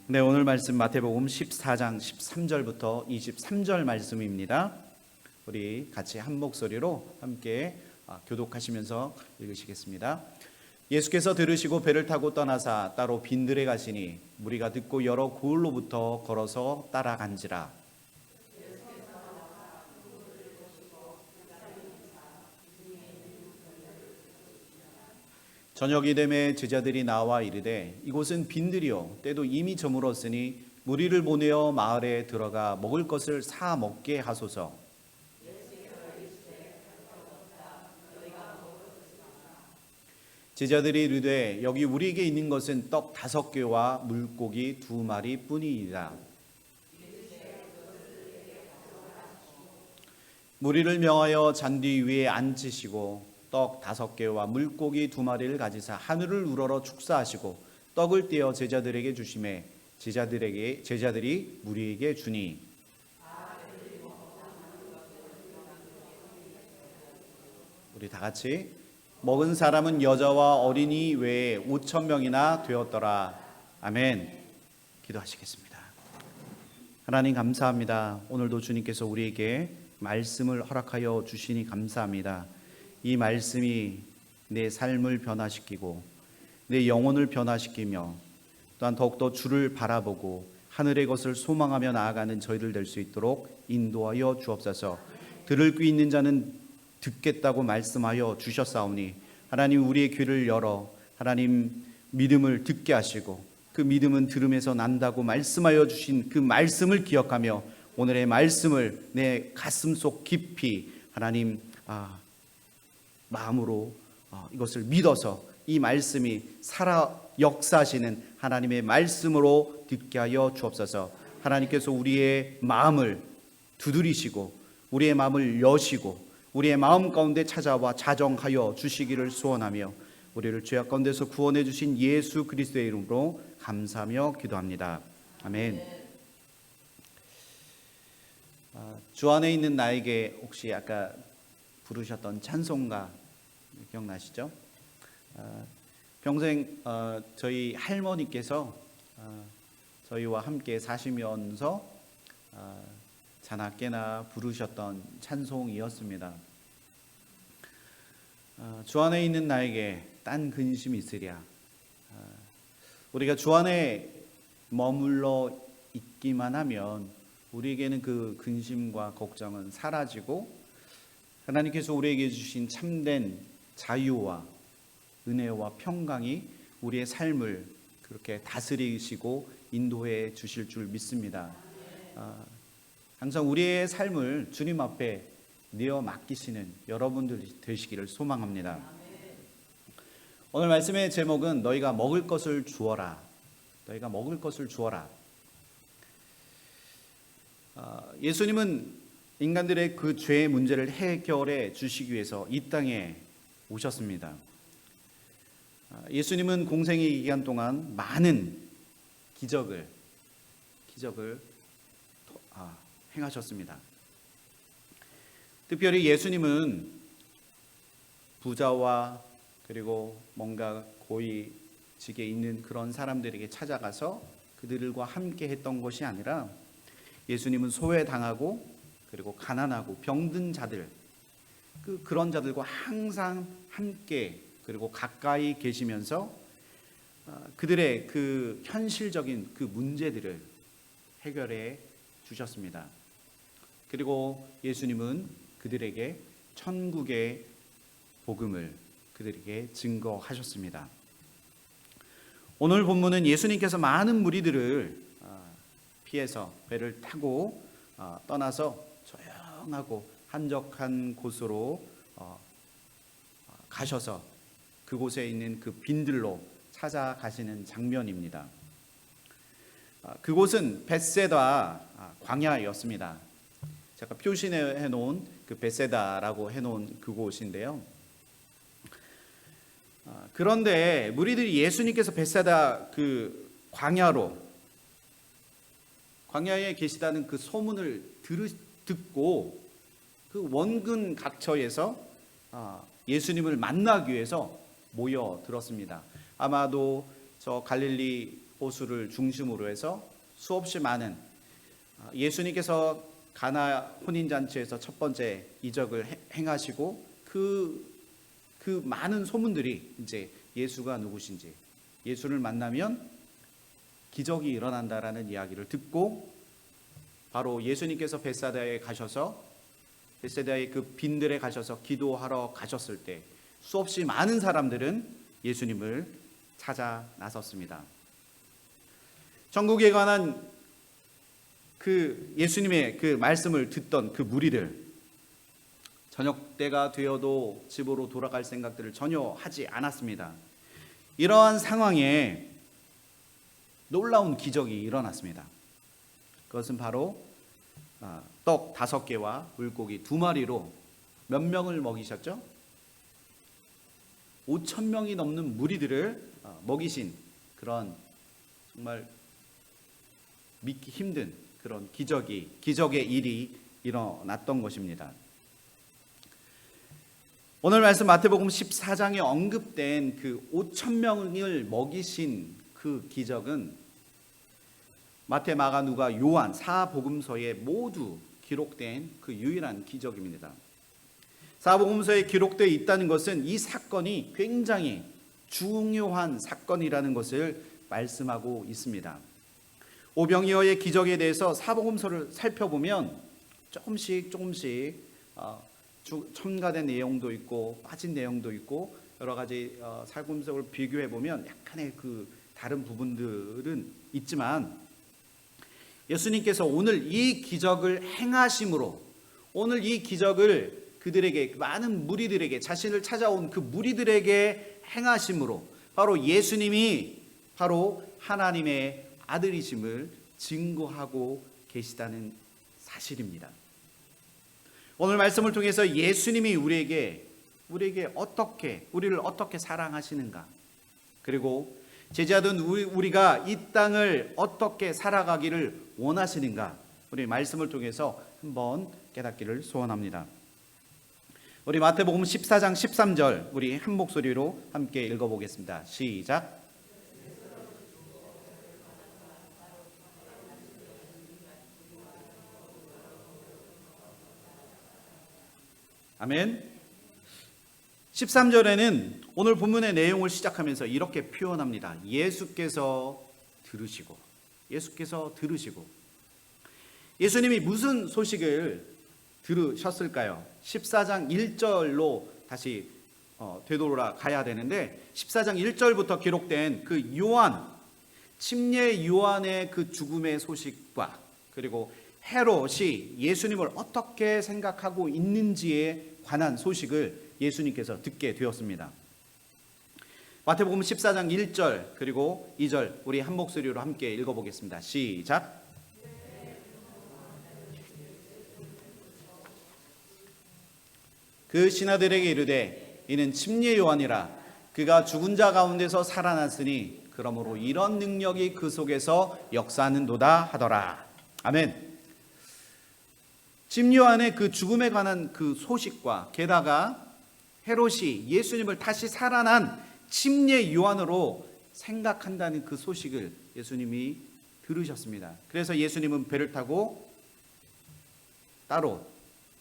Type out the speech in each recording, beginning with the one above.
네, 오늘 말씀 마태복음 14장 13절부터 23절 말씀입니다. 우리 같이 한 목소리로 함께 교독하시면서 읽으시겠습니다. 예수께서 들으시고 배를 타고 떠나사 따로 빈들에 가시니 무리가 듣고 여러 고을로부터 걸어서 따라간지라. 저녁이 되매 제자들이 나와 이르되 이곳은 빈들이요 때도 이미 저물었으니 무리를 보내어 마을에 들어가 먹을 것을 사 먹게 하소서. 제자들이 이르되 여기 우리에게 있는 것은 떡 5개와 물고기 2마리 뿐이니라. 무리를 명하여 잔디 위에 앉히시고 떡 5개와 물고기 2마리를 가지사 하늘을 우러러 축사하시고 떡을 떼어 제자들에게 주시매 제자들이 무리에게 주니 우리 다 같이 먹은 사람은 여자와 어린이 외에 5,000명이나 되었더라. 아멘. 기도하시겠습니다. 하나님 감사합니다. 오늘도 주님께서 우리에게 말씀을 허락하여 주시니 감사합니다. 이 말씀이 내 삶을 변화시키고 내 영혼을 변화시키며 또한 더욱더 주를 바라보고 하늘의 것을 소망하며 나아가는 저희들 될 수 있도록 인도하여 주옵소서. 들을 귀 있는 자는 듣겠다고 말씀하여 주셨사오니 하나님 우리의 귀를 열어 하나님 믿음을 듣게 하시고 그 믿음은 들음에서 난다고 말씀하여 주신 그 말씀을 기억하며 오늘의 말씀을 내 가슴속 깊이 하나님 마음으로 이것을 믿어서 이 말씀이 살아 역사하시는 하나님의 말씀으로 듣게 하여 주옵소서. 하나님께서 우리의 마음을 두드리시고 우리의 마음을 여시고 우리의 마음 가운데 찾아와 자정하여 주시기를 소원하며 우리를 죄악 가운데서 구원해 주신 예수 그리스도의 이름으로 감사하며 기도합니다. 아멘. 주 안에 있는 나에게 혹시 아까 부르셨던 찬송가 기억나시죠? 평생 저희 할머니께서 저희와 함께 사시면서 자나깨나 부르셨던 찬송이었습니다. 주 안에 있는 나에게 딴 근심이 있으랴. 우리가 주 안에 머물러 있기만 하면 우리에게는 그 근심과 걱정은 사라지고 하나님께서 우리에게 주신 참된 자유와 은혜와 평강이 우리의 삶을 그렇게 다스리시고 인도해 주실 줄 믿습니다. 항상 우리의 삶을 주님 앞에 내어 맡기시는 여러분들이 되시기를 소망합니다. 오늘 말씀의 제목은 너희가 먹을 것을 주어라. 너희가 먹을 것을 주어라. 예수님은 인간들의 그 죄의 문제를 해결해 주시기 위해서 이 땅에 오셨습니다. 예수님은 공생의 기간 동안 많은 기적을 행하셨습니다. 특별히 예수님은 부자와 그리고 뭔가 고위직에 있는 그런 사람들에게 찾아가서 그들과 함께 했던 것이 아니라 예수님은 소외당하고 그리고 가난하고 병든 자들 그런 자들과 항상 함께 그리고 가까이 계시면서 그들의 그 현실적인 그 문제들을 해결해 주셨습니다. 그리고 예수님은 그들에게 천국의 복음을 그들에게 증거하셨습니다. 오늘 본문은 예수님께서 많은 무리들을 피해서 배를 타고 떠나서 조용하고 한적한 곳으로 가셔서 그곳에 있는 그 빈들로 찾아가시는 장면입니다. 그곳은 벳세다 광야였습니다. 제가 표시해 놓은 그 벳세다라고 해놓은 그곳인데요. 그런데 무리들이 예수님께서 벳세다 그 광야에 계시다는 그 소문을 듣고 그 원근 각처에서 예수님을 만나기 위해서 모여들었습니다. 아마도 저 갈릴리 호수를 중심으로 해서 수없이 많은 예수님께서 가나 혼인잔치에서 첫 번째 이적을 행하시고 그 많은 소문들이 이제 예수가 누구신지, 예수를 만나면 기적이 일어난다라는 이야기를 듣고 바로 예수님께서 벳사다에 가셔서 벳사다의 그 빈들에 가셔서 기도하러 가셨을 때 수없이 많은 사람들은 예수님을 찾아 나섰습니다. 천국에 관한 그 예수님의 그 말씀을 듣던 그 무리들, 저녁 때가 되어도 집으로 돌아갈 생각들을 전혀 하지 않았습니다. 이러한 상황에 놀라운 기적이 일어났습니다. 그것은 바로 떡 5개와 물고기 2마리로 몇 명을 먹이셨죠? 5,000명이 넘는 무리들을 먹이신 그런 정말 믿기 힘든 그런 기적의 일이 일어났던 것입니다. 오늘 말씀 마태복음 14장에 언급된 그 5,000명을 먹이신 그 기적은 마태, 마가, 누가, 요한 4복음서에 모두 기록된 그 유일한 기적입니다. 4복음서에 기록되어 있다는 것은 이 사건이 굉장히 중요한 사건이라는 것을 말씀하고 있습니다. 오병이어의 기적에 대해서 4복음서를 살펴보면 조금씩 첨가된 내용도 있고 빠진 내용도 있고 여러 가지 4복음서를 비교해 보면 약간의 그 다른 부분들은 있지만 예수님께서 오늘 이 기적을 행하심으로, 오늘 이 기적을 그들에게, 많은 무리들에게, 자신을 찾아온 그 무리들에게 행하심으로 바로 예수님이 바로 하나님의 아들이심을 증거하고 계시다는 사실입니다. 오늘 말씀을 통해서 예수님이 우리를 어떻게 사랑하시는가, 그리고 제자된 우리가 이 땅을 어떻게 살아가기를 원하시는가, 우리 말씀을 통해서 한번 깨닫기를 소원합니다. 우리 마태복음 14장 13절 우리 한 목소리로 함께 읽어보겠습니다. 시작. 아멘. 13절에는 오늘 본문의 내용을 시작하면서 이렇게 표현합니다. 예수께서 들으시고. 예수님이 무슨 소식을 들으셨을까요? 14장 1절로 다시 되돌아가야 되는데 14장 1절부터 기록된 그 침례 요한의 그 죽음의 소식과 그리고 헤롯이 예수님을 어떻게 생각하고 있는지에 관한 소식을 예수님께서 듣게 되었습니다. 마태복음 14장 1절 그리고 2절 우리 한 목소리로 함께 읽어보겠습니다. 시작. 그 신하들에게 이르되 이는 침례 요한이라 그가 죽은 자 가운데서 살아났으니 그러므로 이런 능력이 그 속에서 역사하는도다 하더라. 아멘. 침례 요한의 그 죽음에 관한 그 소식과 게다가 헤롯이 예수님을 다시 살아난 침례 요한으로 생각한다는 그 소식을 예수님이 들으셨습니다. 그래서 예수님은 배를 타고 따로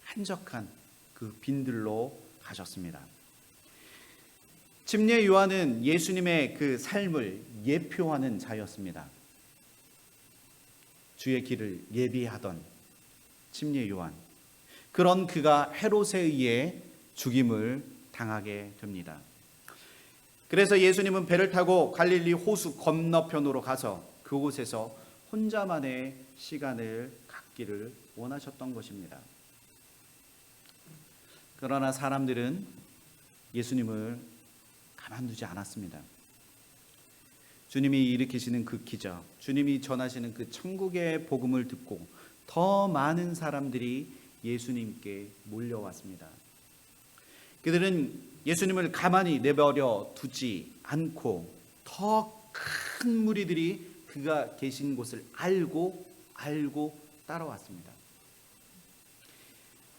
한적한 그 빈들로 가셨습니다. 침례 요한은 예수님의 그 삶을 예표하는 자였습니다. 주의 길을 예비하던 침례 요한, 그런 그가 헤롯에 의해 죽임을 당하게 됩니다. 그래서 예수님은 배를 타고 갈릴리 호수 건너편으로 가서 그곳에서 혼자만의 시간을 갖기를 원하셨던 것입니다. 그러나 사람들은 예수님을 가만두지 않았습니다. 주님이 일으키시는 그 기적, 주님이 전하시는 그 천국의 복음을 듣고 더 많은 사람들이 예수님께 몰려왔습니다. 그들은 예수님을 가만히 내버려 두지 않고 더 큰 무리들이 그가 계신 곳을 알고 따라왔습니다.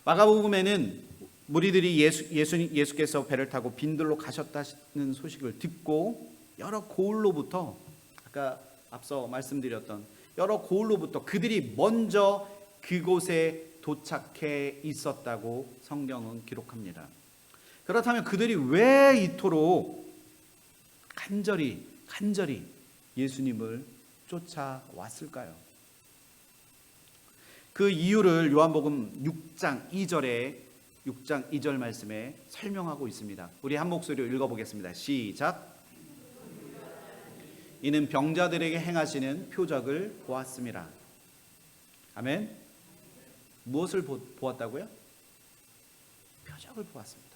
마가복음에는 무리들이 예수께서 배를 타고 빈들로 가셨다는 소식을 듣고 여러 고을로부터 아까 앞서 말씀드렸던 여러 고을로부터 그들이 먼저 그곳에 도착해 있었다고 성경은 기록합니다. 그렇다면 그들이 왜 이토록 간절히 예수님을 쫓아왔을까요? 그 이유를 요한복음 6장 2절 말씀에 설명하고 있습니다. 우리 한 목소리로 읽어보겠습니다. 시작. 이는 병자들에게 행하시는 표적을 보았습니다. 아멘. 무엇을 보았다고요? 표적을 보았습니다.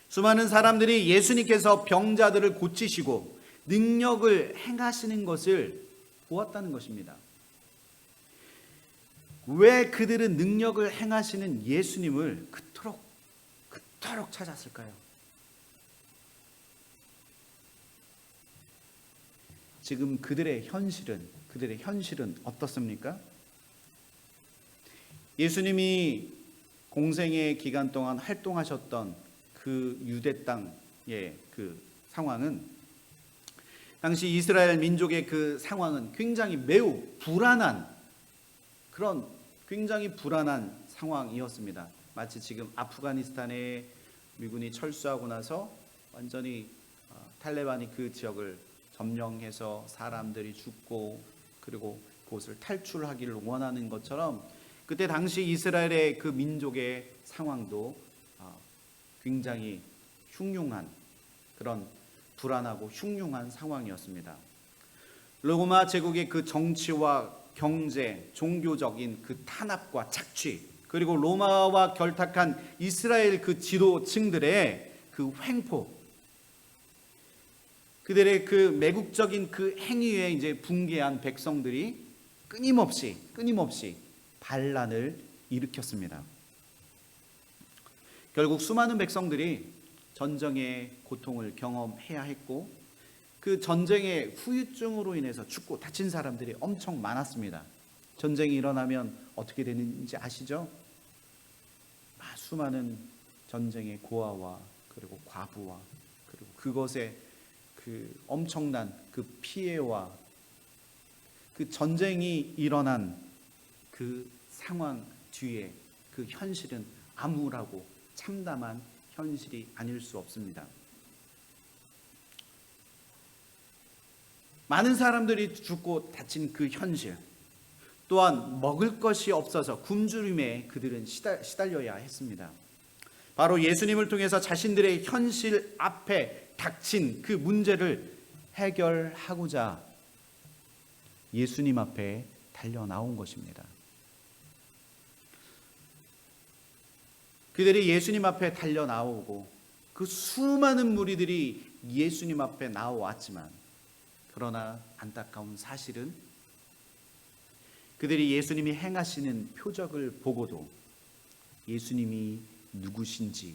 수많은 사람들이 예수님께서 병자들을 고치시고 능력을 행하시는 것을 보았다는 것입니다. 왜 그들은 능력을 행하시는 예수님을 그토록 찾았을까요? 지금 그들의 현실은 어떻습니까? 예수님이 공생의 기간 동안 활동하셨던 그 유대 땅의 그 상황은, 당시 이스라엘 민족의 그 상황은 굉장히 매우 불안한 상황이었습니다. 마치 지금 아프가니스탄에 미군이 철수하고 나서 완전히 탈레반이 그 지역을 점령해서 사람들이 죽고 그리고 그곳을 탈출하기를 원하는 것처럼, 그때 당시 이스라엘의 그 민족의 상황도 굉장히 흉흉한, 그런 불안하고 흉흉한 상황이었습니다. 로마 제국의 그 정치와 경제, 종교적인 그 탄압과 착취, 그리고 로마와 결탁한 이스라엘 그 지도층들의 그 횡포, 그들의 그 매국적인 그 행위에 이제 붕괴한 백성들이 끊임없이 반란을 일으켰습니다. 결국 수많은 백성들이 전쟁의 고통을 경험해야 했고, 그 전쟁의 후유증으로 인해서 죽고 다친 사람들이 엄청 많았습니다. 전쟁이 일어나면 어떻게 되는지 아시죠? 수많은 전쟁의 고아와 그리고 과부와 그리고 그것의 그 엄청난 그 피해와 그 전쟁이 일어난 그 상황 뒤에 그 현실은 암울하고 참담한 현실이 아닐 수 없습니다. 많은 사람들이 죽고 다친 그 현실, 또한 먹을 것이 없어서 굶주림에 그들은 시달려야 했습니다. 바로 예수님을 통해서 자신들의 현실 앞에 닥친 그 문제를 해결하고자 예수님 앞에 달려 나온 것입니다. 그들이 예수님 앞에 달려 나오고 그 수많은 무리들이 예수님 앞에 나와왔지만, 그러나 안타까운 사실은 그들이 예수님이 행하시는 표적을 보고도 예수님이 누구신지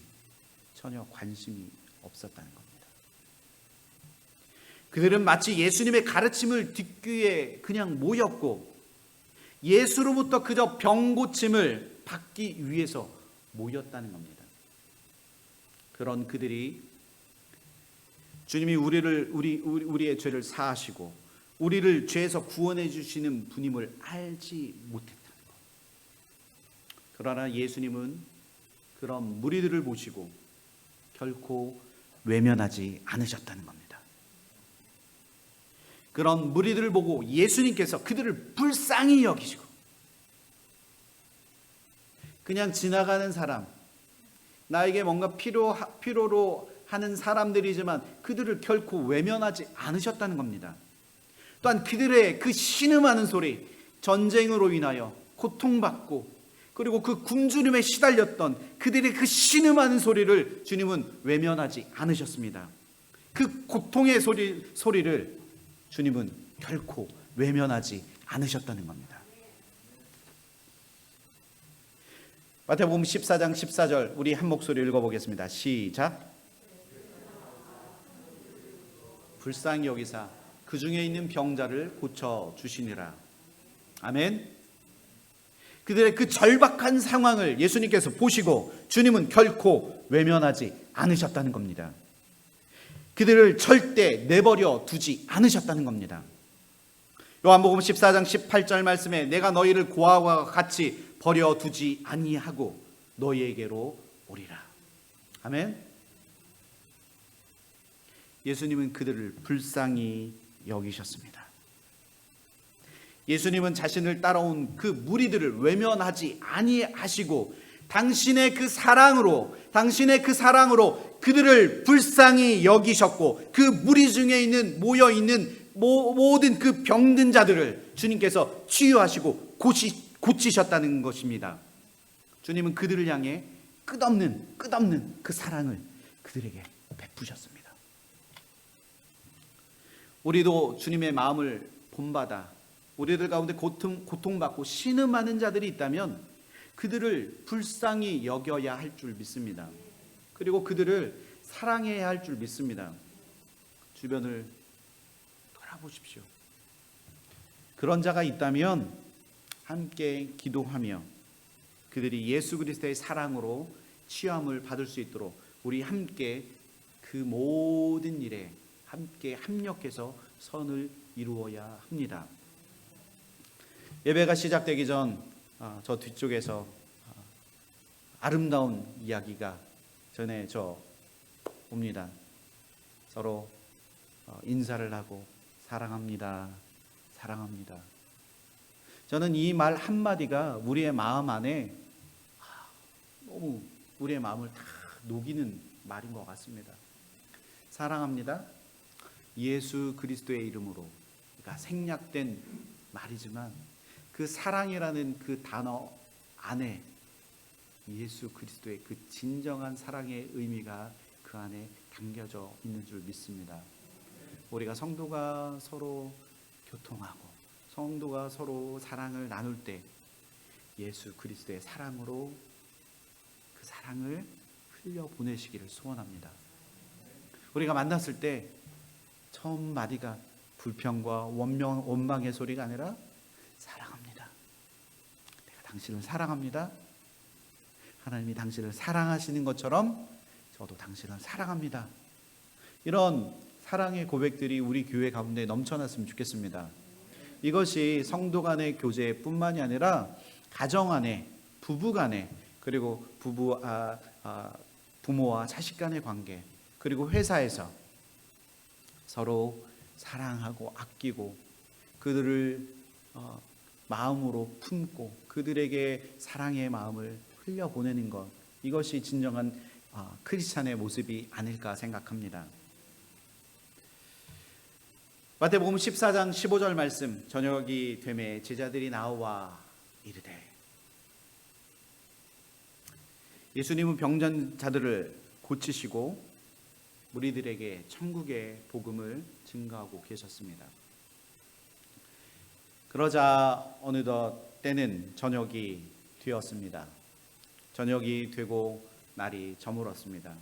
전혀 관심이 없었다는 겁니다. 그들은 마치 예수님의 가르침을 듣기 위해 그냥 모였고, 예수로부터 그저 병 고침을 받기 위해서 모였다는 겁니다. 그런 그들이 주님이 우리의 죄를 사하시고 우리를 죄에서 구원해 주시는 분임을 알지 못했다는 것. 그러나 예수님은 그런 무리들을 보시고 결코 외면하지 않으셨다는 겁니다. 그런 무리들을 보고 예수님께서 그들을 불쌍히 여기시고, 그냥 지나가는 사람, 나에게 뭔가 필요로 하는 사람들이지만 그들을 결코 외면하지 않으셨다는 겁니다. 또한 그들의 그 신음하는 소리, 전쟁으로 인하여 고통받고 그리고 그 굶주림에 시달렸던 그들의 그 신음하는 소리를 주님은 외면하지 않으셨습니다. 그 고통의 소리를 주님은 결코 외면하지 않으셨다는 겁니다. 마태복음 14장 14절 우리 한 목소리 읽어보겠습니다. 시작. 불쌍히 여기사 그 중에 있는 병자를 고쳐 주시니라. 아멘. 그들의 그 절박한 상황을 예수님께서 보시고 주님은 결코 외면하지 않으셨다는 겁니다. 그들을 절대 내버려 두지 않으셨다는 겁니다. 요한복음 14장 18절 말씀에 내가 너희를 고아와 같이 버려 두지 아니하고 너희에게로 오리라. 아멘. 예수님은 그들을 불쌍히 여기셨습니다. 예수님은 자신을 따라온 그 무리들을 외면하지 아니하시고 당신의 그 사랑으로 그들을 불쌍히 여기셨고 그 무리 중에 있는 모여 있는 모든 그 병든 자들을 주님께서 치유하시고 고치셨다는 것입니다. 주님은 그들을 향해 끝없는 그 사랑을 그들에게 베푸셨습니다. 우리도 주님의 마음을 본받아 우리들 가운데 고통받고 신음하는 자들이 있다면 그들을 불쌍히 여겨야 할 줄 믿습니다. 그리고 그들을 사랑해야 할 줄 믿습니다. 주변을 돌아보십시오. 그런 자가 있다면 함께 기도하며 그들이 예수 그리스도의 사랑으로 치유함을 받을 수 있도록 우리 함께 그 모든 일에 함께 합력해서 선을 이루어야 합니다. 예배가 시작되기 전 저 뒤쪽에서 아름다운 이야기가 전해져 옵니다. 서로 인사를 하고 사랑합니다. 사랑합니다. 저는 이 말 한마디가 우리의 마음 안에 너무 우리의 마음을 다 녹이는 말인 것 같습니다. 사랑합니다. 예수 그리스도의 이름으로 그러니까 생략된 말이지만 그 사랑이라는 그 단어 안에 예수 그리스도의 그 진정한 사랑의 의미가 그 안에 담겨져 있는 줄 믿습니다. 우리가 성도가 서로 교통하고 성도가 서로 사랑을 나눌 때 예수 그리스도의 사랑으로 그 사랑을 흘려보내시기를 소원합니다. 우리가 만났을 때 처음 마디가 불평과 원망의 소리가 아니라 사랑합니다. 내가 당신을 사랑합니다. 하나님이 당신을 사랑하시는 것처럼 저도 당신을 사랑합니다. 이런 사랑의 고백들이 우리 교회 가운데 넘쳐났으면 좋겠습니다. 이것이 성도 간의 교제뿐만이 아니라 가정 안에, 부부 간에, 그리고 부모와 자식 간의 관계, 그리고 회사에서 서로 사랑하고 아끼고 그들을 마음으로 품고 그들에게 사랑의 마음을 흘려보내는 것, 이것이 진정한 크리스찬의 모습이 아닐까 생각합니다. 마태복음 14장 15절 말씀, 저녁이 되매 제자들이 나와 이르되. 예수님은 병든 자들을 고치시고 무리들에게 천국의 복음을 증거하고 계셨습니다. 그러자 어느덧 때는 저녁이 되었습니다. 저녁이 되고 날이 저물었습니다.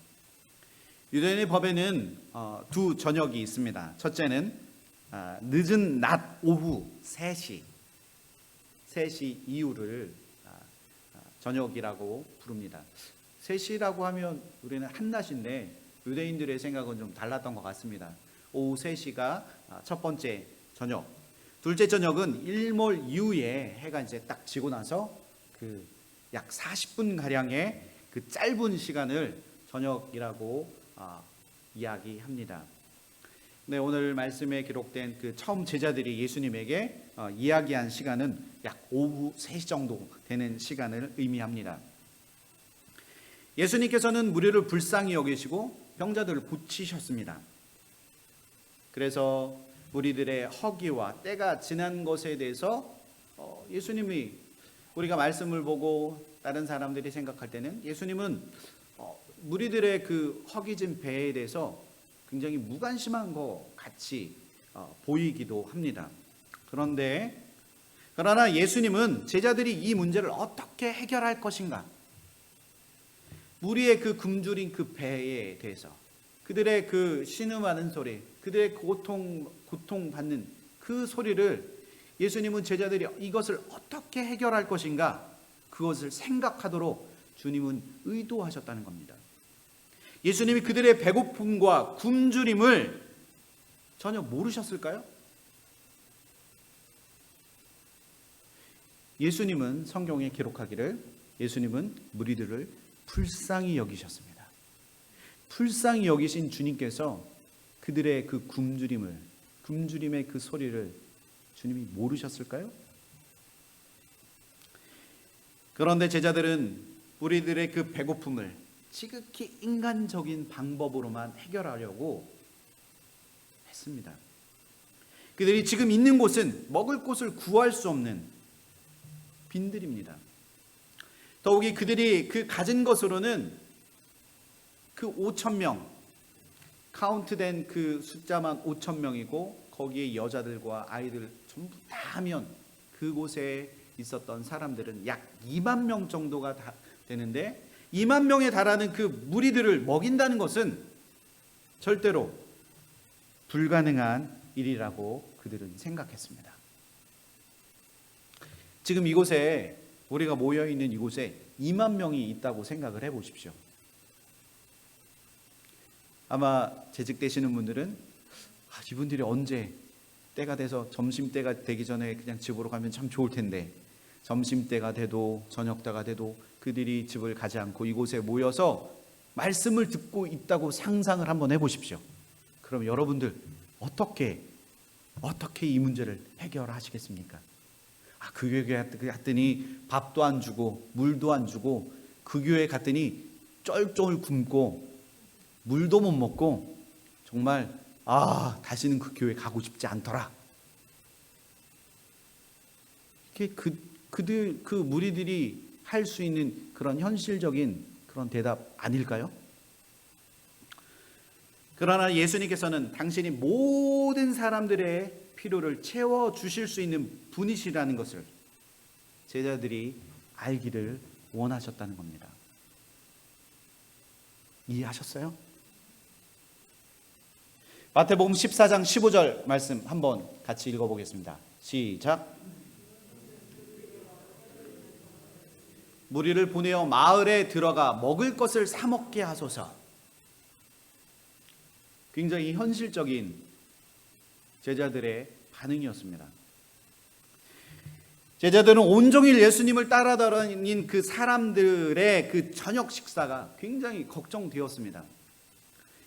유대인의 법에는 두 저녁이 있습니다. 첫째는 늦은 낮 오후 3시 이후를 저녁이라고 부릅니다. 3시라고 하면 우리는 한낮인데 유대인들의 생각은 좀 달랐던 것 같습니다. 오후 3시가 첫 번째 저녁, 둘째 저녁은 일몰 이후에 해가 이제 딱 지고 나서 그 약 40분 가량의 그 짧은 시간을 저녁이라고 이야기합니다. 네, 오늘 말씀에 기록된 그 처음 제자들이 예수님에게 이야기한 시간은 약 오후 3시 정도 되는 시간을 의미합니다. 예수님께서는 무리를 불쌍히 여기시고 병자들을 고치셨습니다. 그래서 무리들의 허기와 때가 지난 것에 대해서 예수님이, 우리가 말씀을 보고 다른 사람들이 생각할 때는 예수님은 무리들의 그 허기진 배에 대해서 굉장히 무관심한 것 같이 보이기도 합니다. 그러나 예수님은 제자들이 이 문제를 어떻게 해결할 것인가, 무리의 그 굶주린 그 배에 대해서, 그들의 그 신음하는 소리, 그들의 고통받는 그 소리를 예수님은 제자들이 이것을 어떻게 해결할 것인가, 그것을 생각하도록 주님은 의도하셨다는 겁니다. 예수님이 그들의 배고픔과 굶주림을 전혀 모르셨을까요? 예수님은 성경에 기록하기를 예수님은 무리들을 불쌍히 여기셨습니다. 불쌍히 여기신 주님께서 그들의 그 굶주림의 그 소리를 주님이 모르셨을까요? 그런데 제자들은 우리들의 그 배고픔을 지극히 인간적인 방법으로만 해결하려고 했습니다. 그들이 지금 있는 곳은 먹을 곳을 구할 수 없는 빈들입니다. 더욱이 그들이 그 가진 것으로는 그 5,000명, 카운트된 그 숫자만 5,000명이고 거기에 여자들과 아이들 전부 다 하면 그곳에 있었던 사람들은 약 2만 명 정도가 되는데 2만 명에 달하는 그 무리들을 먹인다는 것은 절대로 불가능한 일이라고 그들은 생각했습니다. 지금 이곳에 우리가 모여있는 이곳에 2만 명이 있다고 생각을 해보십시오. 아마 재직되시는 분들은 이분들이 언제 때가 돼서 점심때가 되기 전에 그냥 집으로 가면 참 좋을 텐데 점심때가 돼도 저녁때가 돼도 그들이 집을 가지 않고 이곳에 모여서 말씀을 듣고 있다고 상상을 한번 해보십시오. 그럼 여러분들 어떻게 이 문제를 해결하시겠습니까? 그 교회 갔더니 밥도 안 주고 물도 안 주고 그 교회 갔더니 쩔쩔 굶고 물도 못 먹고 정말 다시는 그 교회 가고 싶지 않더라. 이게 그 무리들이 할 수 있는 그런 현실적인 그런 대답 아닐까요? 그러나 예수님께서는 당신이 모든 사람들의 필요를 채워주실 수 있는 분이시라는 것을 제자들이 알기를 원하셨다는 겁니다. 이해하셨어요? 마태복음 14장 15절 말씀 한번 같이 읽어보겠습니다. 시작. 무리를 보내어 마을에 들어가 먹을 것을 사 먹게 하소서. 굉장히 현실적인 제자들의 반응이었습니다. 제자들은 온종일 예수님을 따라다닌 그 사람들의 그 저녁 식사가 굉장히 걱정되었습니다.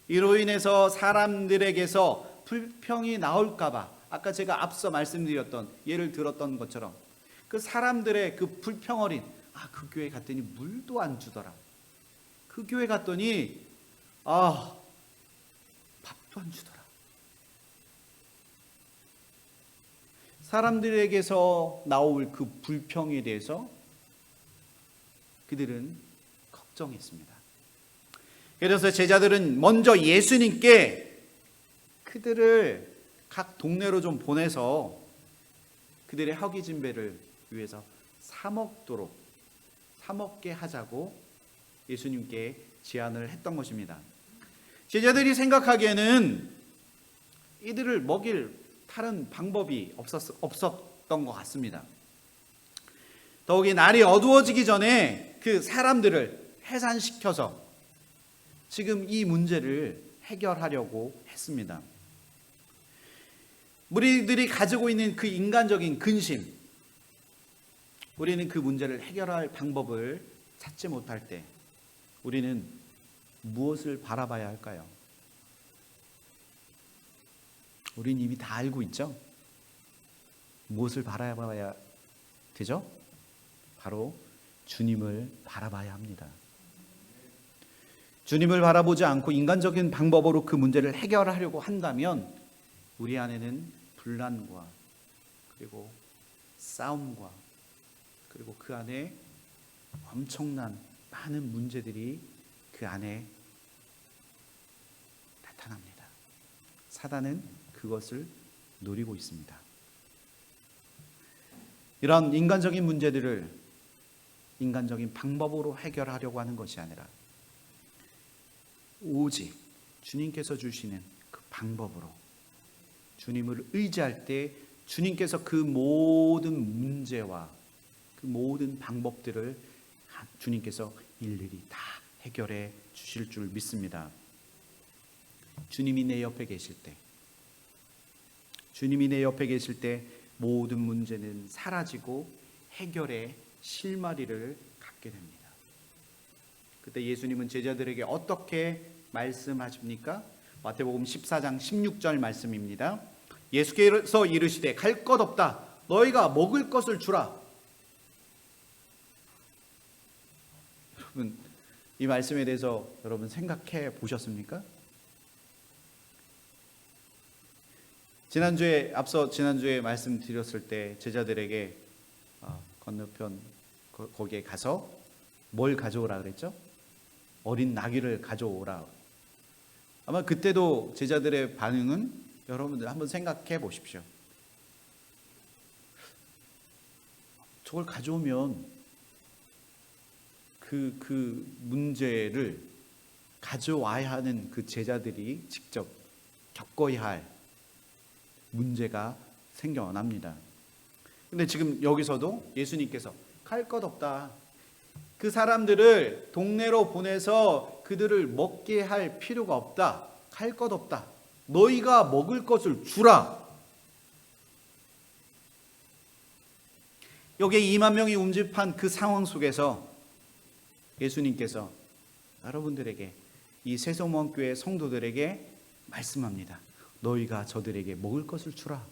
이로 인해서 사람들에게서 불평이 나올까봐 아까 제가 앞서 말씀드렸던 예를 들었던 것처럼 그 사람들의 그 불평 어린 그 교회 갔더니 물도 안 주더라. 그 교회 갔더니 밥도 안 주더라. 사람들에게서 나올 그 불평에 대해서 그들은 걱정했습니다. 그래서 제자들은 먼저 예수님께 그들을 각 동네로 좀 보내서 그들의 허기진배를 위해서 사 먹게 하자고 예수님께 제안을 했던 것입니다. 제자들이 생각하기에는 이들을 먹일 다른 방법이 없었던 것 같습니다. 더욱이 날이 어두워지기 전에 그 사람들을 해산시켜서 지금 이 문제를 해결하려고 했습니다. 우리들이 가지고 있는 그 인간적인 근심, 우리는 그 문제를 해결할 방법을 찾지 못할 때 우리는 무엇을 바라봐야 할까요? 우린 이미 다 알고 있죠? 무엇을 바라봐야 되죠? 바로 주님을 바라봐야 합니다. 주님을 바라보지 않고 인간적인 방법으로 그 문제를 해결하려고 한다면 우리 안에는 분란과 그리고 싸움과 그리고 그 안에 엄청난 많은 문제들이 그 안에 나타납니다. 사단은 그것을 노리고 있습니다. 이런 인간적인 문제들을 인간적인 방법으로 해결하려고 하는 것이 아니라 오직 주님께서 주시는 그 방법으로 주님을 의지할 때 주님께서 그 모든 문제와 그 모든 방법들을 주님께서 일일이 다 해결해 주실 줄 믿습니다. 주님이 내 옆에 계실 때, 주님이 내 옆에 계실 때 모든 문제는 사라지고 해결의 실마리를 갖게 됩니다. 그때 예수님은 제자들에게 어떻게 말씀하십니까? 마태복음 14장 16절 말씀입니다. 예수께서 이르시되 갈 것 없다. 너희가 먹을 것을 주라. 여러분, 이 말씀에 대해서 여러분 생각해 보셨습니까? 지난주에 말씀드렸을 때 제자들에게 건너편 거기에 가서 뭘 가져오라 그랬죠? 어린 나귀를 가져오라. 아마 그때도 제자들의 반응은 여러분들 한번 생각해 보십시오. 저걸 가져오면 그 문제를 가져와야 하는 그 제자들이 직접 겪어야 할 문제가 생겨납니다. 근데 지금 여기서도 예수님께서 갈 것 없다. 그 사람들을 동네로 보내서 그들을 먹게 할 필요가 없다. 갈 것 없다. 너희가 먹을 것을 주라. 여기에 2만 명이 운집한 그 상황 속에서 예수님께서 여러분들에게, 이 세성원교회 성도들에게 말씀합니다. 너희가 저들에게 먹을 것을 주라.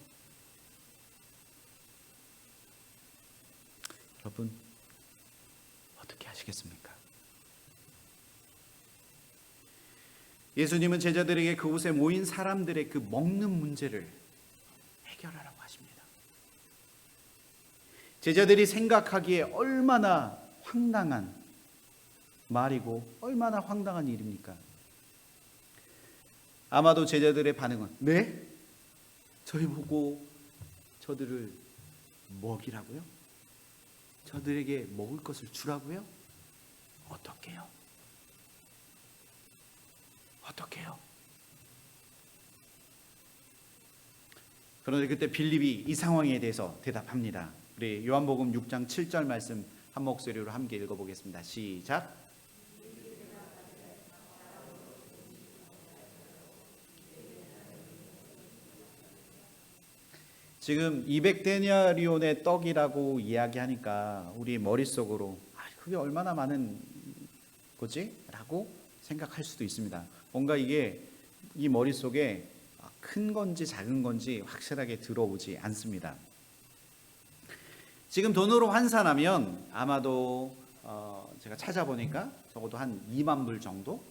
여러분, 어떻게 하시겠습니까? 예수님은 제자들에게 그곳에 모인 사람들의 그 먹는 문제를 해결하라고 하십니다. 제자들이 생각하기에 얼마나 황당한 말이고 얼마나 황당한 일입니까? 아마도 제자들의 반응은, 네? 저희 보고 저들을 먹이라고요? 저들에게 먹을 것을 주라고요? 어떻게요? 어떻게요? 그런데 그때 빌립이 이 상황에 대해서 대답합니다. 우리 요한복음 6장 7절 말씀 한 목소리로 함께 읽어보겠습니다. 시작. 지금 200데나리온의 떡이라고 이야기하니까 우리 머릿속으로 그게 얼마나 많은 거지? 라고 생각할 수도 있습니다. 뭔가 이게 이 머릿속에 큰 건지 작은 건지 확실하게 들어오지 않습니다. 지금 돈으로 환산하면 아마도 제가 찾아보니까 적어도 한 2만 불 정도?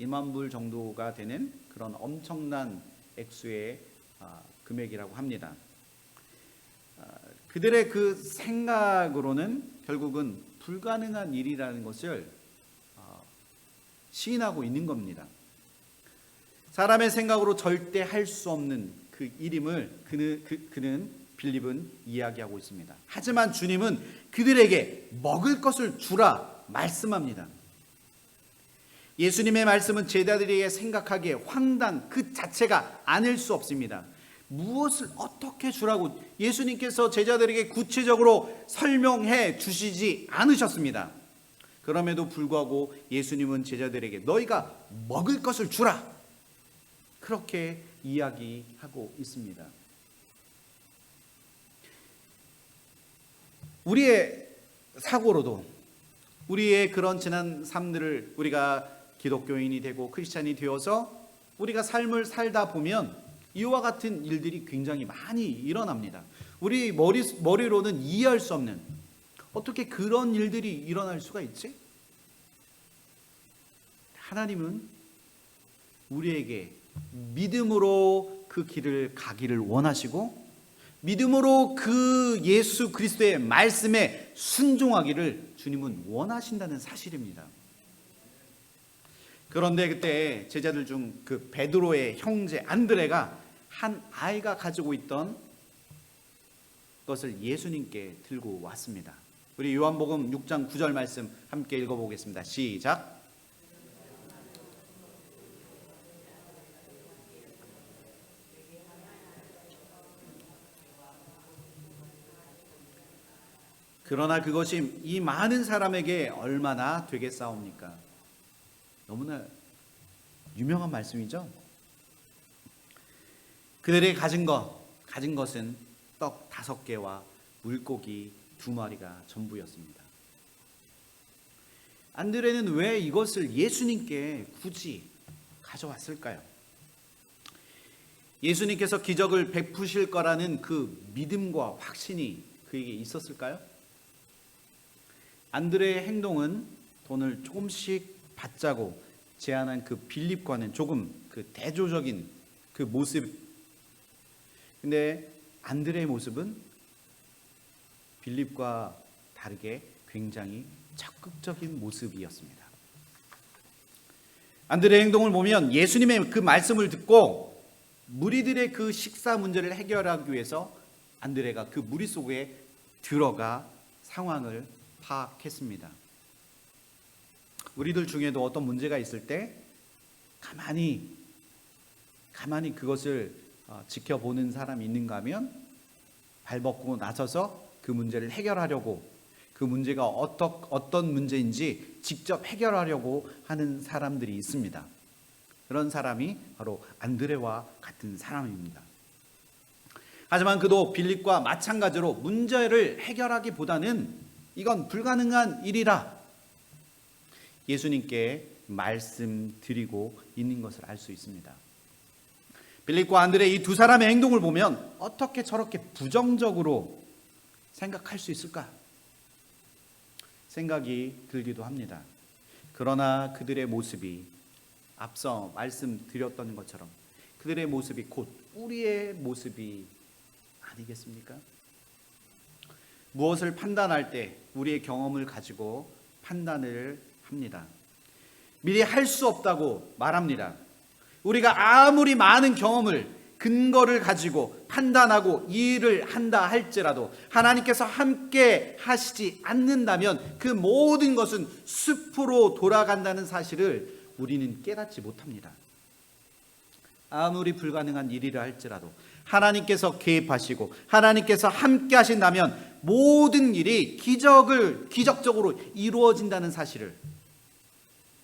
2만 불 정도가 되는 그런 엄청난 액수의 금액이라고 합니다. 그들의 그 생각으로는 결국은 불가능한 일이라는 것을 시인하고 있는 겁니다. 사람의 생각으로 절대 할 수 없는 그 일임을 그는 빌립은 이야기하고 있습니다. 하지만 주님은 그들에게 먹을 것을 주라 말씀합니다. 예수님의 말씀은 제자들에게 생각하기에 황당 그 자체가 아닐 수 없습니다. 무엇을 어떻게 주라고 예수님께서 제자들에게 구체적으로 설명해 주시지 않으셨습니다. 그럼에도 불구하고 예수님은 제자들에게 너희가 먹을 것을 주라, 그렇게 이야기하고 있습니다. 우리의 사고로도 우리의 그런 지난 삶들을 우리가 기독교인이 되고 크리스찬이 되어서 우리가 삶을 살다 보면 이와 같은 일들이 굉장히 많이 일어납니다. 우리 머리로는 이해할 수 없는, 어떻게 그런 일들이 일어날 수가 있지? 하나님은 우리에게 믿음으로 그 길을 가기를 원하시고 믿음으로 그 예수 그리스도의 말씀에 순종하기를 주님은 원하신다는 사실입니다. 그런데 그때 제자들 중 그 베드로의 형제 안드레가 한 아이가 가지고 있던 것을 예수님께 들고 왔습니다. 우리 요한복음 6장 9절 말씀 함께 읽어보겠습니다. 시작. 그러나 그것이 이 많은 사람에게 얼마나 되겠사옵니까? 너무나 유명한 말씀이죠. 그들이 가진 것은 떡 5개와 물고기 2마리가 전부였습니다. 안드레는 왜 이것을 예수님께 굳이 가져왔을까요? 예수님께서 기적을 베푸실 거라는 그 믿음과 확신이 그에게 있었을까요? 안드레의 행동은 돈을 조금씩 받자고 제안한 그 빌립과는 조금 그 대조적인 그 모습. 근데 안드레의 모습은 빌립과 다르게 굉장히 적극적인 모습이었습니다. 안드레의 행동을 보면 예수님의 그 말씀을 듣고 무리들의 그 식사 문제를 해결하기 위해서 안드레가 그 무리 속에 들어가 상황을 파악했습니다. 우리들 중에도 어떤 문제가 있을 때 가만히 그것을 지켜보는 사람이 있는가 하면 발벗고 나서서 그 문제를 해결하려고, 그 문제가 어떤 문제인지 직접 해결하려고 하는 사람들이 있습니다. 그런 사람이 바로 안드레와 같은 사람입니다. 하지만 그도 빌립과 마찬가지로 문제를 해결하기보다는 이건 불가능한 일이라 예수님께 말씀드리고 있는 것을 알 수 있습니다. 빌립과 안드레 이 두 사람의 행동을 보면 어떻게 저렇게 부정적으로 생각할 수 있을까? 생각이 들기도 합니다. 그러나 그들의 모습이 앞서 말씀드렸던 것처럼 그들의 모습이 곧 우리의 모습이 아니겠습니까? 무엇을 판단할 때 우리의 경험을 가지고 판단을 합니다. 미리 할 수 없다고 말합니다. 우리가 아무리 많은 경험을, 근거를 가지고 판단하고 일을 한다 할지라도 하나님께서 함께 하시지 않는다면 그 모든 것은 숲으로 돌아간다는 사실을 우리는 깨닫지 못합니다. 아무리 불가능한 일이라 할지라도 하나님께서 개입하시고 하나님께서 함께 하신다면 모든 일이 기적적으로 이루어진다는 사실을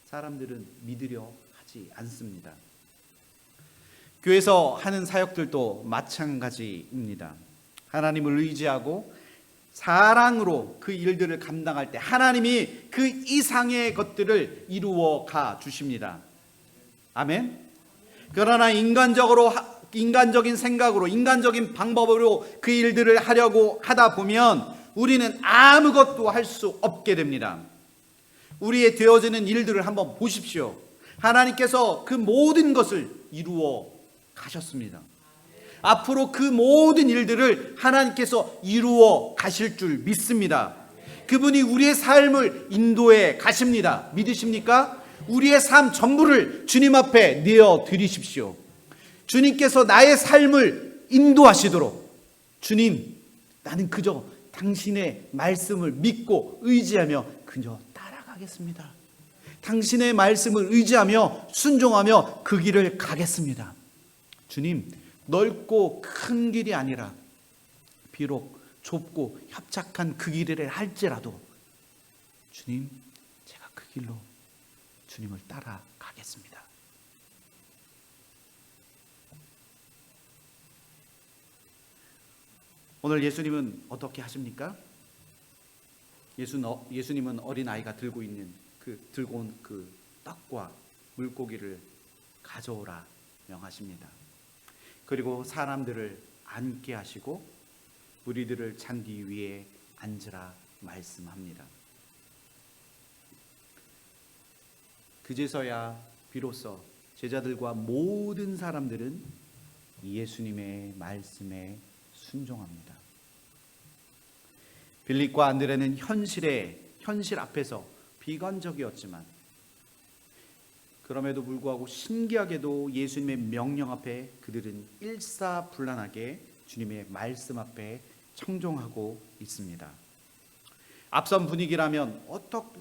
사람들은 믿으려 하지 않습니다. 교회에서 하는 사역들도 마찬가지입니다. 하나님을 의지하고 사랑으로 그 일들을 감당할 때 하나님이 그 이상의 것들을 이루어 가 주십니다. 아멘. 그러나 인간적인 생각으로, 인간적인 방법으로 그 일들을 하려고 하다 보면 우리는 아무것도 할 수 없게 됩니다. 우리의 되어지는 일들을 한번 보십시오. 하나님께서 그 모든 것을 이루어 가셨습니다. 앞으로 그 모든 일들을 하나님께서 이루어 가실 줄 믿습니다. 그분이 우리의 삶을 인도해 가십니다. 믿으십니까? 우리의 삶 전부를 주님 앞에 내어 드리십시오. 주님께서 나의 삶을 인도하시도록, 주님, 나는 그저 당신의 말씀을 믿고 의지하며 그저 따라가겠습니다. 당신의 말씀을 의지하며 순종하며 그 길을 가겠습니다. 주님, 넓고 큰 길이 아니라 비록 좁고 협착한 그 길을 할지라도 주님, 제가 그 길로 주님을 따라가겠습니다. 오늘 예수님은 어떻게 하십니까? 예수님은 어린아이가 들고 온 그 떡과 물고기를 가져오라 명하십니다. 그리고 사람들을 앉게 하시고 무리들을 잔디 위에 앉으라 말씀합니다. 그제서야 비로소 제자들과 모든 사람들은 예수님의 말씀에 순종합니다. 빌립과 안드레는 현실 앞에서 비관적이었지만 그럼에도 불구하고 신기하게도 예수님의 명령 앞에 그들은 일사불란하게 주님의 말씀 앞에 청종하고 있습니다. 앞선 분위기라면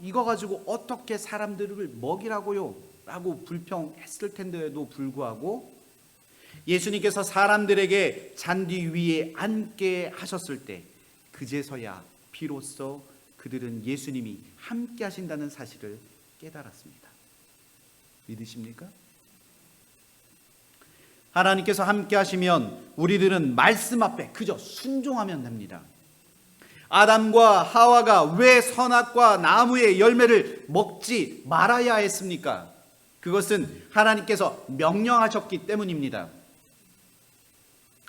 이거 가지고 어떻게 사람들을 먹이라고요? 라고 불평했을 텐데도 불구하고 예수님께서 사람들에게 잔디 위에 앉게 하셨을 때 그제서야 비로소 그들은 예수님이 함께 하신다는 사실을 깨달았습니다. 믿으십니까? 하나님께서 함께 하시면 우리들은 말씀 앞에 그저 순종하면 됩니다. 아담과 하와가 왜 선악과 나무의 열매를 먹지 말아야 했습니까? 그것은 하나님께서 명령하셨기 때문입니다.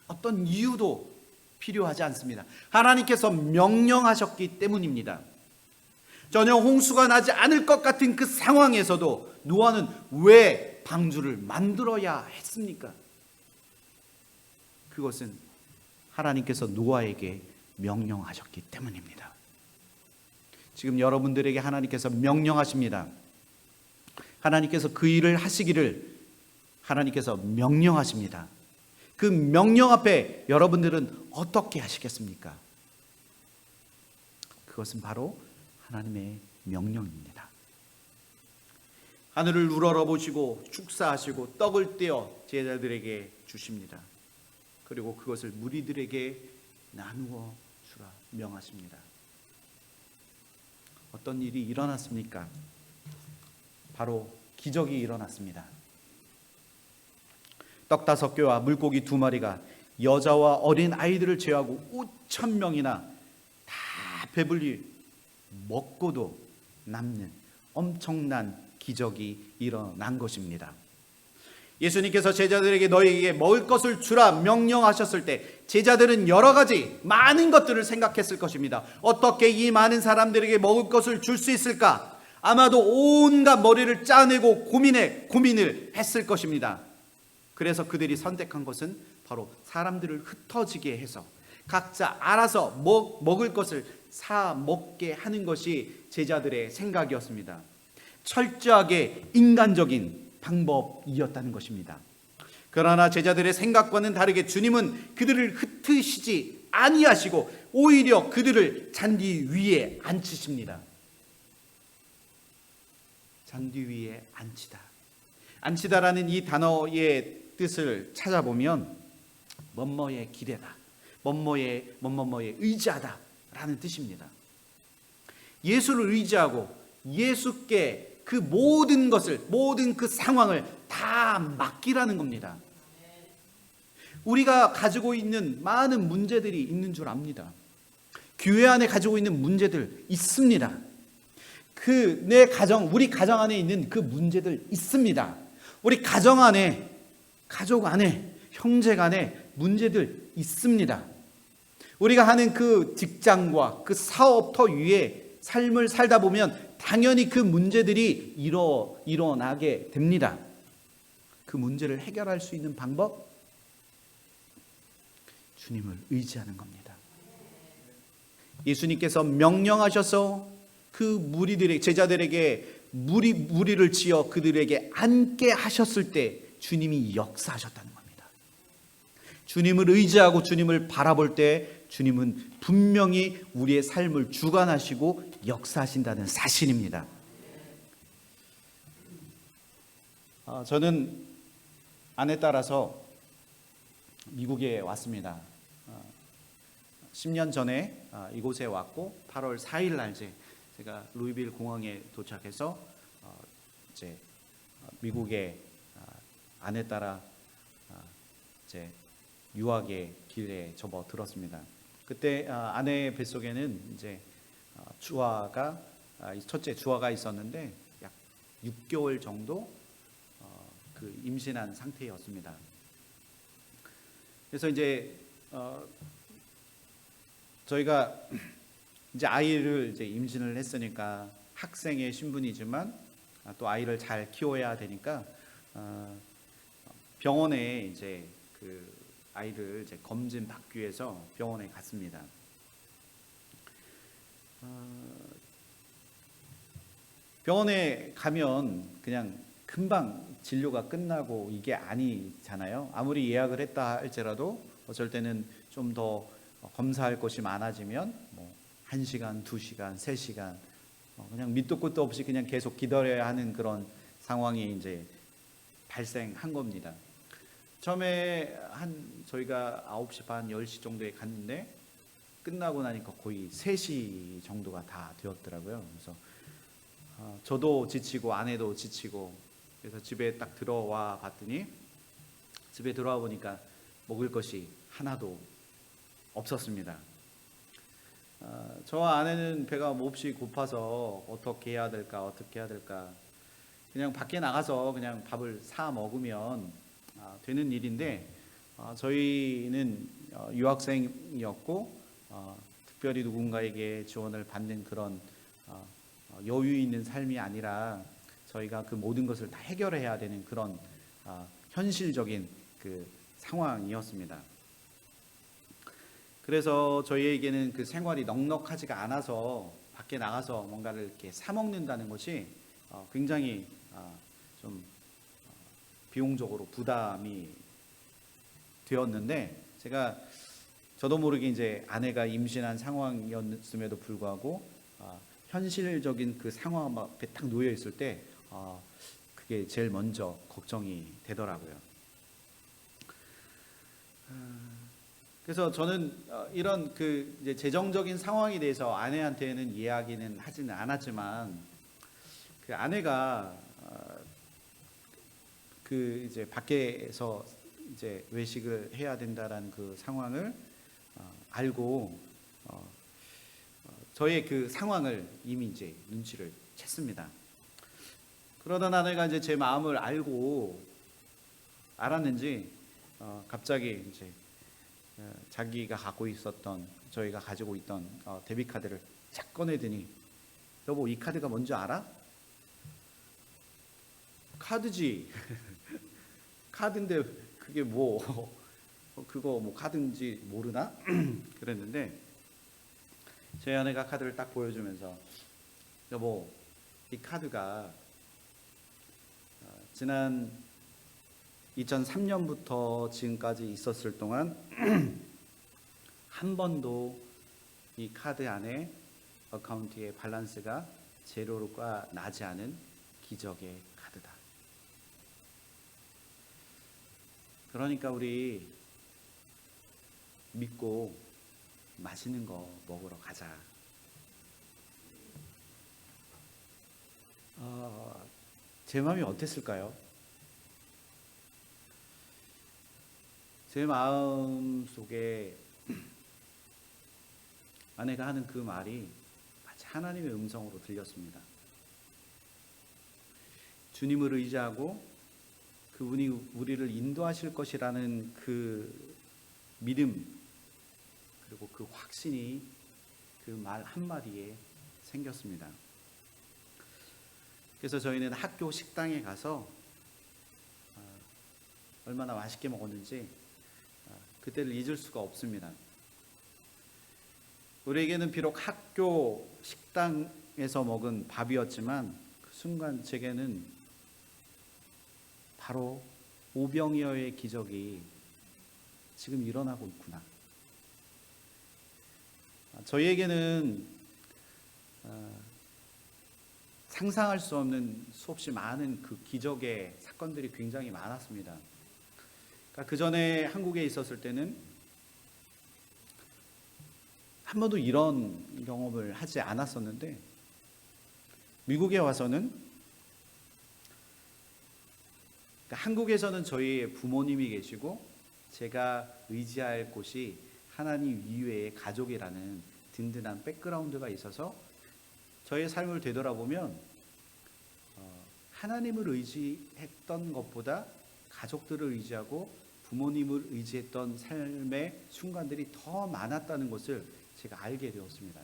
어떤 이유도 필요하지 않습니다. 하나님께서 명령하셨기 때문입니다. 전혀 홍수가 나지 않을 것 같은 그 상황에서도 노아는 왜 방주를 만들어야 했습니까? 그것은 하나님께서 노아에게 명령하셨기 때문입니다. 지금 여러분들에게 하나님께서 명령하십니다. 하나님께서 그 일을 하시기를 하나님께서 명령하십니다. 그 명령 앞에 여러분들은 어떻게 하시겠습니까? 그것은 바로 하나님의 명령입니다. 하늘을 우러러보시고 축사하시고 떡을 떼어 제자들에게 주십니다. 그리고 그것을 무리들에게 나누어 주라 명하십니다. 어떤 일이 일어났습니까? 바로 기적이 일어났습니다. 떡 5개와 물고기 2마리가 여자와 어린 아이들을 제외하고 5,000명이나 다 배불리 먹고도 남는 엄청난 기적이 일어난 것입니다. 예수님께서 제자들에게 너희에게 먹을 것을 주라 명령하셨을 때 제자들은 여러 가지 많은 것들을 생각했을 것입니다. 어떻게 이 많은 사람들에게 먹을 것을 줄 수 있을까? 아마도 온갖 머리를 짜내고 고민을 했을 것입니다. 그래서 그들이 선택한 것은 바로 사람들을 흩어지게 해서 각자 알아서 먹을 것을 사 먹게 하는 것이 제자들의 생각이었습니다. 철저하게 인간적인 방법이었다는 것입니다. 그러나 제자들의 생각과는 다르게 주님은 그들을 흩으시지 아니하시고 오히려 그들을 잔디 위에 앉히십니다. 잔디 위에 앉히다. 앉히다라는 이 단어의 뜻을 찾아보면 뭐뭐에 기대다, 뭐뭐에 의지하다라는 뜻입니다. 예수를 의지하고 예수께 그 모든 것을, 모든 그 상황을 다 맡기라는 겁니다. 우리가 가지고 있는 많은 문제들이 있는 줄 압니다. 교회 안에 가지고 있는 문제들 있습니다. 내 가정, 우리 가정 안에 있는 그 문제들 있습니다. 우리 가정 안에, 가족 안에, 형제 간에 문제들 있습니다. 우리가 하는 그 직장과 그 사업터 위에 삶을 살다 보면 당연히 그 문제들이 일어나게 됩니다. 그 문제를 해결할 수 있는 방법? 주님을 의지하는 겁니다. 예수님께서 명령하셔서 그 무리들에게, 제자들에게 무리를 지어 그들에게 앉게 하셨을 때 주님이 역사하셨다는 겁니다. 주님을 의지하고 주님을 바라볼 때 주님은 분명히 우리의 삶을 주관하시고 역사하신다는 사실입니다. 저는 아내 따라서 미국에 왔습니다. 10년 전에 이곳에 왔고 8월 4일 날 제가 루이빌 공항에 도착해서 이제 미국에 아내 따라 이제 유학의 길에 접어들었습니다. 그때 아내의 뱃속에는 이제 첫째 주아가 있었는데 약 6개월 정도 그 임신한 상태였습니다. 그래서 이제 저희가 이제 아이를 이제 임신을 했으니까 학생의 신분이지만 또 아이를 잘 키워야 되니까 병원에 이제 그 아이를 이제 검진 받기 위해서 병원에 갔습니다. 병원에 가면 그냥 금방 진료가 끝나고 이게 아니잖아요. 아무리 예약을 했다 할지라도 어쩔 때는 좀 더 검사할 것이 많아지면 뭐 1시간, 2시간, 3시간 그냥 밑도 끝도 없이 그냥 계속 기다려야 하는 그런 상황이 이제 발생한 겁니다. 처음에 저희가 9시 반, 10시 정도에 갔는데 끝나고 나니까 거의 3시 정도가 다 되었더라고요. 그래서 저도 지치고 아내도 지치고 그래서 집에 딱 들어와 봤더니 집에 들어와 보니까 먹을 것이 하나도 없었습니다. 저와 아내는 배가 몹시 고파서 어떻게 해야 될까 그냥 밖에 나가서 그냥 밥을 사 먹으면 되는 일인데, 저희는 유학생이었고 특별히 누군가에게 지원을 받는 그런 여유 있는 삶이 아니라 저희가 그 모든 것을 다 해결해야 되는 그런 현실적인 그 상황이었습니다. 그래서 저희에게는 그 생활이 넉넉하지가 않아서 밖에 나가서 뭔가를 이렇게 사 먹는다는 것이 굉장히 좀 비용적으로 부담이 되었는데, 제가 저도 모르게 이제 아내가 임신한 상황이었음에도 불구하고 현실적인 그 상황 앞에 딱 놓여 있을 때 그게 제일 먼저 걱정이 되더라고요. 그래서 저는 이런 그 이제 재정적인 상황에 대해서 아내한테는 이야기는 하지는 않았지만, 그 아내가 그 이제 밖에서 이제 외식을 해야 된다라는 그 상황을 알고 저의 그 상황을 이미 이제 눈치를 챘습니다. 그러던 아내가 이제 제 마음을 알았는지 갑자기 이제 자기가 갖고 있었던, 저희가 가지고 있던 데뷔카드를 쫙 꺼내더니, 여보, 이 카드가 뭔지 알아? 카드지. 카드인데 그게 뭐 그거 뭐 카드인지 모르나? 그랬는데 제 아내가 카드를 딱 보여주면서, 여보, 이 카드가 지난 2003년부터 지금까지 있었을 동안 한 번도 이 카드 안에 어카운트의 밸런스가 제로가 나지 않은 기적의 카드다. 그러니까 우리 믿고 맛있는 거 먹으러 가자. 제 마음이 어땠을까요? 제 마음 속에 아내가 하는 그 말이 마치 하나님의 음성으로 들렸습니다. 주님을 의지하고 그분이 우리를 인도하실 것이라는 그 믿음, 그리고 그 확신이 그 말 한마디에 생겼습니다. 그래서 저희는 학교 식당에 가서 얼마나 맛있게 먹었는지 그때를 잊을 수가 없습니다. 우리에게는 비록 학교 식당에서 먹은 밥이었지만 그 순간 제게는 바로 오병이어의 기적이 지금 일어나고 있구나. 저희에게는 상상할 수 없는 수없이 많은 그 기적의 사건들이 굉장히 많았습니다. 그 전에 한국에 있었을 때는 한 번도 이런 경험을 하지 않았었는데, 미국에 와서는, 한국에서는 저희 부모님이 계시고 제가 의지할 곳이 하나님 이외의 가족이라는 든든한 백그라운드가 있어서 저의 삶을 되돌아보면 하나님을 의지했던 것보다 가족들을 의지하고 부모님을 의지했던 삶의 순간들이 더 많았다는 것을 제가 알게 되었습니다.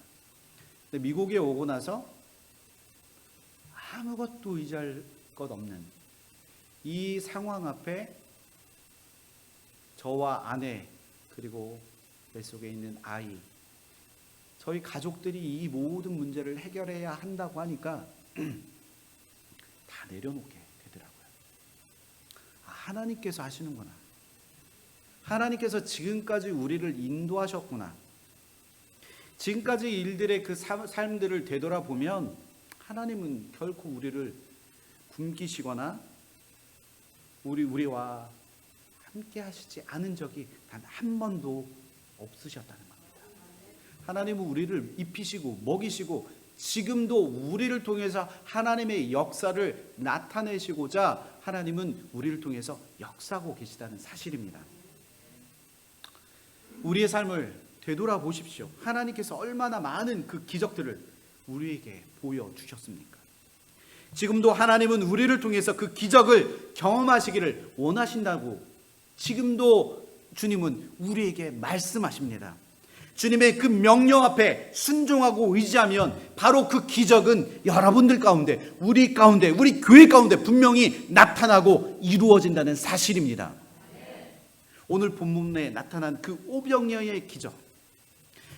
근데 미국에 오고 나서 아무것도 의지할 것 없는 이 상황 앞에 저와 아내, 그리고 뱃속에 있는 아이, 저희 가족들이 이 모든 문제를 해결해야 한다고 하니까 다 내려놓게 되더라고요. 하나님께서 하시는구나. 하나님께서 지금까지 우리를 인도하셨구나. 지금까지 일들의 그 삶들을 되돌아보면 하나님은 결코 우리를 굶기시거나 우리와 함께 하시지 않은 적이 단 한 번도 없으셨다는 겁니다. 하나님은 우리를 입히시고 먹이시고 지금도 우리를 통해서 하나님의 역사를 나타내시고자 하나님은 우리를 통해서 역사하고 계시다는 사실입니다. 우리의 삶을 되돌아보십시오. 하나님께서 얼마나 많은 그 기적들을 우리에게 보여주셨습니까? 지금도 하나님은 우리를 통해서 그 기적을 경험하시기를 원하신다고 지금도 주님은 우리에게 말씀하십니다. 주님의 그 명령 앞에 순종하고 의지하면 바로 그 기적은 여러분들 가운데, 우리 가운데, 우리 교회 가운데 분명히 나타나고 이루어진다는 사실입니다. 오늘 본문에 나타난 그 오병이어의 기적,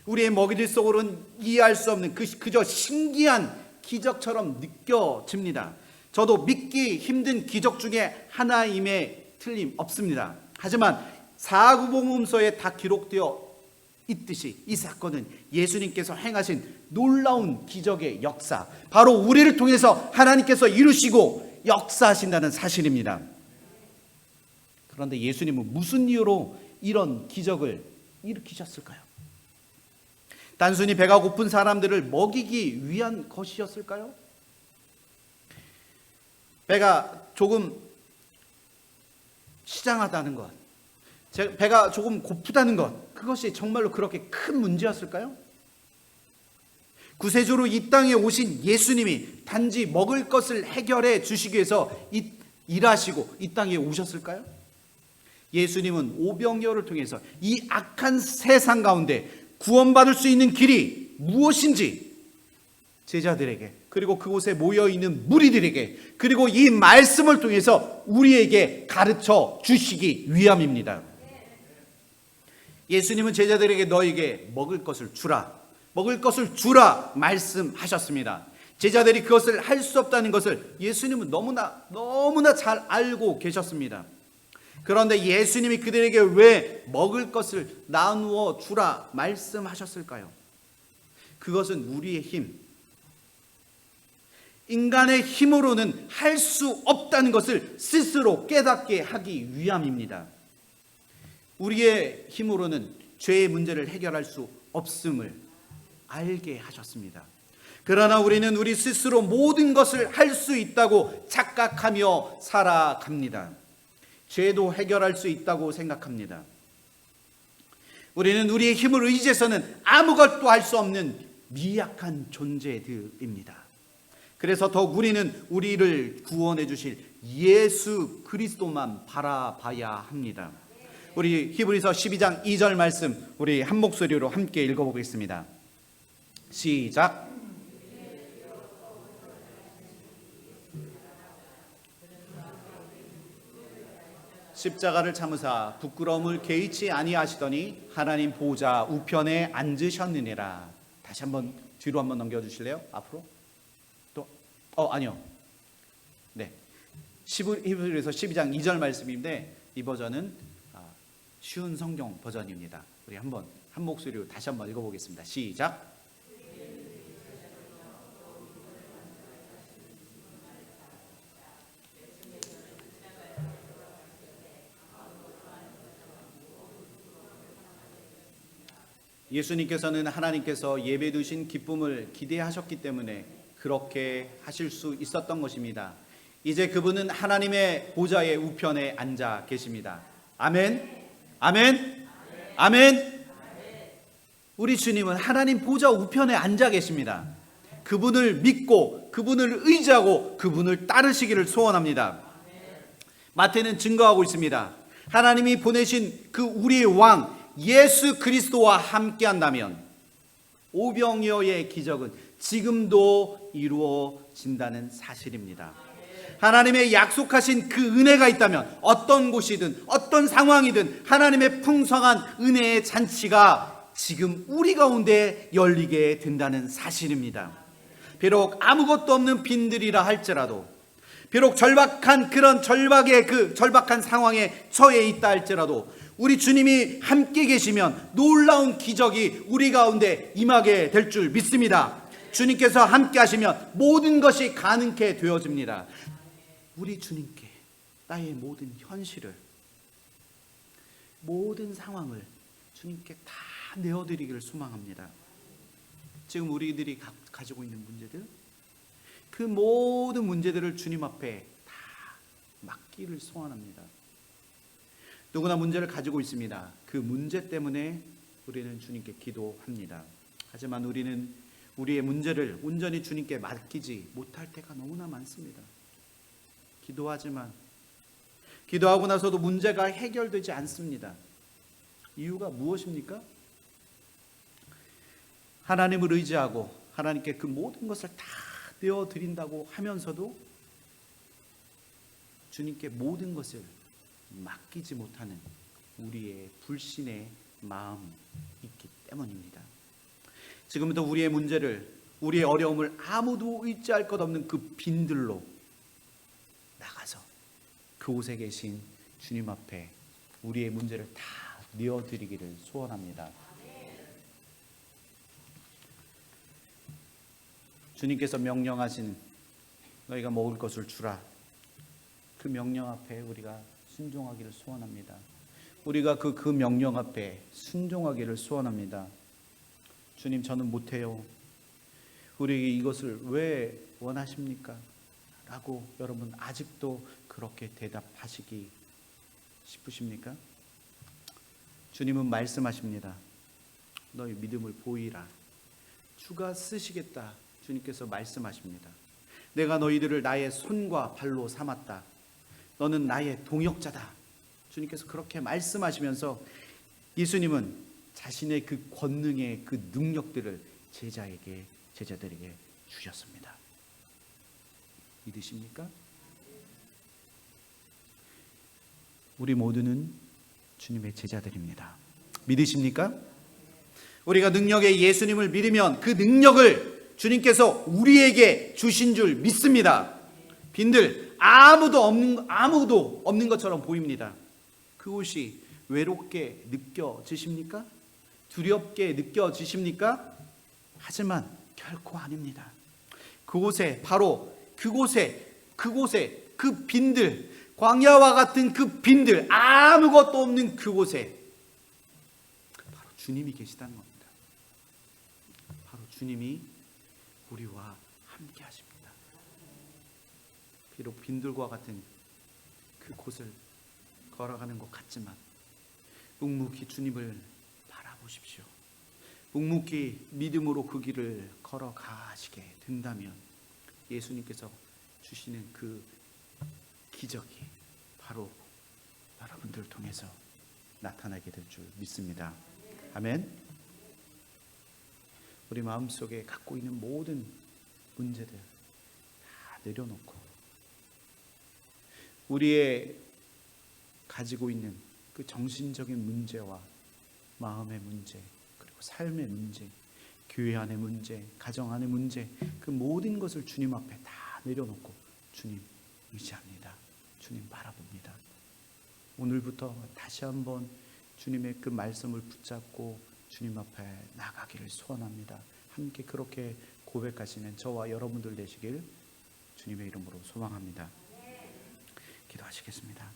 우리의 머리들 속으로는 이해할 수 없는 그저 신기한 기적처럼 느껴집니다. 저도 믿기 힘든 기적 중에 하나임에 틀림없습니다. 하지만 사구복음서에 다 기록되어 있듯이 이 사건은 예수님께서 행하신 놀라운 기적의 역사, 바로 우리를 통해서 하나님께서 이루시고 역사하신다는 사실입니다. 그런데 예수님은 무슨 이유로 이런 기적을 일으키셨을까요? 단순히 배가 고픈 사람들을 먹이기 위한 것이었을까요? 배가 조금 시장하다는 것, 배가 조금 고프다는 것, 그것이 정말로 그렇게 큰 문제였을까요? 구세주로 이 땅에 오신 예수님이 단지 먹을 것을 해결해 주시기 위해서 일하시고 이 땅에 오셨을까요? 예수님은 오병이어를 통해서 이 악한 세상 가운데 구원받을 수 있는 길이 무엇인지 제자들에게, 그리고 그곳에 모여있는 무리들에게, 그리고 이 말씀을 통해서 우리에게 가르쳐 주시기 위함입니다. 예수님은 제자들에게 너에게 먹을 것을 주라, 먹을 것을 주라 말씀하셨습니다. 제자들이 그것을 할 수 없다는 것을 예수님은 너무나 잘 알고 계셨습니다. 그런데 예수님이 그들에게 왜 먹을 것을 나누어 주라 말씀하셨을까요? 그것은 우리의 힘, 인간의 힘으로는 할 수 없다는 것을 스스로 깨닫게 하기 위함입니다. 우리의 힘으로는 죄의 문제를 해결할 수 없음을 알게 하셨습니다. 그러나 우리는 우리 스스로 모든 것을 할 수 있다고 착각하며 살아갑니다. 죄도 해결할 수 있다고 생각합니다. 우리는 우리의 힘을 의지해서는 아무것도 할 수 없는 미약한 존재들입니다. 그래서 더욱 우리는 우리를 구원해 주실 예수 그리스도만 바라봐야 합니다. 우리 히브리서 12장 2절 말씀 우리 한 목소리로 함께 읽어보겠습니다. 시작. 십자가를 참으사 부끄러움을 개의치 아니하시더니 하나님 보좌 우편에 앉으셨느니라. 다시 한번 뒤로 한번 넘겨주실래요? 앞으로 또 아니요. 네, 히브리서 12장 2절 말씀인데 이 버전은 쉬운 성경 버전입니다. 우리 한번 한 목소리로 다시 한번 읽어보겠습니다. 시작. 예수님께서는 하나님께서 예배 두신 기쁨을 기대하셨기 때문에 그렇게 하실 수 있었던 것입니다. 이제 그분은 하나님의 보좌의 우편에 앉아 계십니다. 아멘, 아멘, 아멘. 우리 주님은 하나님 보좌 우편에 앉아 계십니다. 그분을 믿고 그분을 의지하고 그분을 따르시기를 소원합니다. 마태는 증거하고 있습니다. 하나님이 보내신 그 우리의 왕 예수 그리스도와 함께 한다면 오병이어의 기적은 지금도 이루어진다는 사실입니다. 하나님의 약속하신 그 은혜가 있다면 어떤 곳이든 어떤 상황이든 하나님의 풍성한 은혜의 잔치가 지금 우리 가운데 열리게 된다는 사실입니다. 비록 아무것도 없는 빈들이라 할지라도, 비록 절박한 그런 절박한 상황에 처해 있다 할지라도 우리 주님이 함께 계시면 놀라운 기적이 우리 가운데 임하게 될 줄 믿습니다. 주님께서 함께 하시면 모든 것이 가능케 되어집니다. 우리 주님께 나의 모든 현실을, 모든 상황을 주님께 다 내어드리기를 소망합니다. 지금 우리들이 가지고 있는 문제들, 그 모든 문제들을 주님 앞에 다 맡기를 소원합니다. 누구나 문제를 가지고 있습니다. 그 문제 때문에 우리는 주님께 기도합니다. 하지만 우리는 우리의 문제를 온전히 주님께 맡기지 못할 때가 너무나 많습니다. 기도하지만 기도하고 나서도 문제가 해결되지 않습니다. 이유가 무엇입니까? 하나님을 의지하고 하나님께 그 모든 것을 다 내어드린다고 하면서도 주님께 모든 것을 맡기지 못하는 우리의 불신의 마음이 있기 때문입니다. 지금부터 우리의 문제를, 우리의 어려움을 아무도 의지할 것 없는 그 빈들로 나가서 그곳에 계신 주님 앞에 우리의 문제를 다 내어드리기를 소원합니다. 주님께서 명령하신 너희가 먹을 것을 주라, 그 명령 앞에 우리가 순종하기를 소원합니다. 우리가 그 명령 앞에 순종하기를 소원합니다. 주님, 저는 못해요. 우리에게 이것을 왜 원하십니까? 라고 여러분 아직도 그렇게 대답하시기 싶으십니까? 주님은 말씀하십니다. 너희 믿음을 보이라. 주가 쓰시겠다. 주님께서 말씀하십니다. 내가 너희들을 나의 손과 발로 삼았다. 너는 나의 동역자다. 주님께서 그렇게 말씀하시면서 예수님은 자신의 그 권능의 그 능력들을 제자들에게 주셨습니다. 믿으십니까? 우리 모두는 주님의 제자들입니다. 믿으십니까? 우리가 능력의 예수님을 믿으면 그 능력을 주님께서 우리에게 주신 줄 믿습니다. 빈들 아무도 없는 것처럼 보입니다. 그곳이 외롭게 느껴지십니까? 두렵게 느껴지십니까? 하지만 결코 아닙니다. 그곳에 그 빈들, 광야와 같은 그 빈들, 아무것도 없는 그곳에 바로 주님이 계시다는 겁니다. 바로 주님이 우리와 함께 하십니다. 비록 빈들과 같은 그곳을 걸어가는 것 같지만 묵묵히 주님을 바라보십시오. 묵묵히 믿음으로 그 길을 걸어가시게 된다면 예수님께서 주시는 그 기적이 바로 여러분들을 통해서 나타나게 될 줄 믿습니다. 아멘. 우리 마음속에 갖고 있는 모든 문제들 다 내려놓고 우리의 가지고 있는 그 정신적인 문제와 마음의 문제, 그리고 삶의 문제, 교회 안의 문제, 가정 안의 문제, 그 모든 것을 주님 앞에 다 내려놓고 주님 의지합니다. 주님 바라봅니다. 오늘부터 다시 한번 주님의 그 말씀을 붙잡고 주님 앞에 나가기를 소원합니다. 함께 그렇게 고백하시는 저와 여러분들 되시길 주님의 이름으로 소망합니다. 기도하시겠습니다.